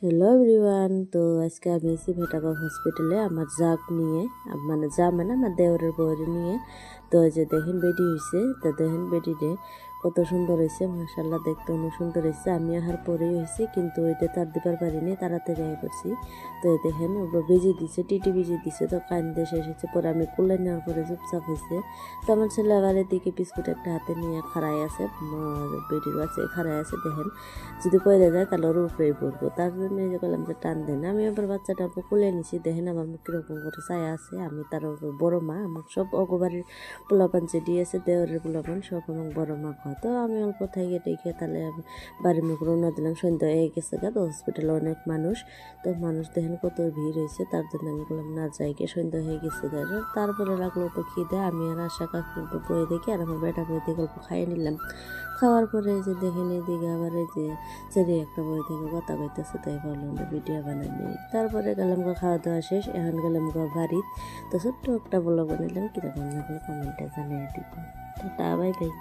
Hello everyone, তো আজকে আমি এসেছি ভেটাগড় হসপিটালে আমার জাগ নিয়ে, মানে আমার দেওরের বউয়ের নিয়ে। তো এই যে দেখেন বেডি হয়েছে, তো দেখেন বেডিতে কত সুন্দর হয়েছে, মাশাল্লাহ দেখতে অনেক সুন্দর হয়েছে। আমি আহার পরেই হয়েছে, কিন্তু ওইটা তার দিবার পারিনি, তাড়াতাড়ি আগে করছি। তো এই দেখেন বেজি দিছে, টিটি বেজি দিছে, তো কান্দে শেষ হয়েছে। পরে আমি কুলে নেওয়ার পরে চুপচাপ হয়েছে। তো আমার ছেলে আবার এদিকে বিস্কুট একটা হাতে নিয়ে খাড়াই আছে, বেডির বাচ্চা খাড়াই আছে। দেখেন যদি পড়ে যায় তাহলে ওর উপরেই পড়বো, তার জন্য এই যে করলাম যে টান দেন। আমি আবার বাচ্চাটা কুলে নিছি, দেখেন আমার মুখ কীরকম করে ছায়া আছে। আমি তার বড় মা, আমার সব অগবাড়ির পোলাপান যে দিয়েছে, দেওয়ারের পোলাপান সব আমার বড় মা খাওয়া। তো আমি অল্প থেকে টেকে তাহলে আমি বাড়ির মুখ রওনা দিলাম। সন্ধ্যা হয়ে গেছে গা, তো হসপিটালে অনেক মানুষ, তো মানুষ দেখেন কত ভিড় হয়েছে, তার জন্য আমি বললাম না যাই গিয়ে, সন্ধ্যা হয়ে গেছে গা। তারপরে লাগলো তো খিদে, আমি আর আশা কাকি বয়ে দেখি আর আমার বেটা বয়ে দেখে অল্প খাইয়ে নিলাম। খাওয়ার পরে এই যে দেখেন এদিকে আবার এই যে ছেড়ে একটা বই থেকে কথা কইতেছে, তাই ভাবলাম যে ভিডিও বানাই নিই। তারপরে গেলাম খাওয়া দাওয়া শেষ, এখন গেলাম বাড়িতে। তো ছোট্ট একটা ব্লগ বানাইলাম, কীরকম লাগলো কমেন্টে জানিয়ে দিব। Tata, bye bye.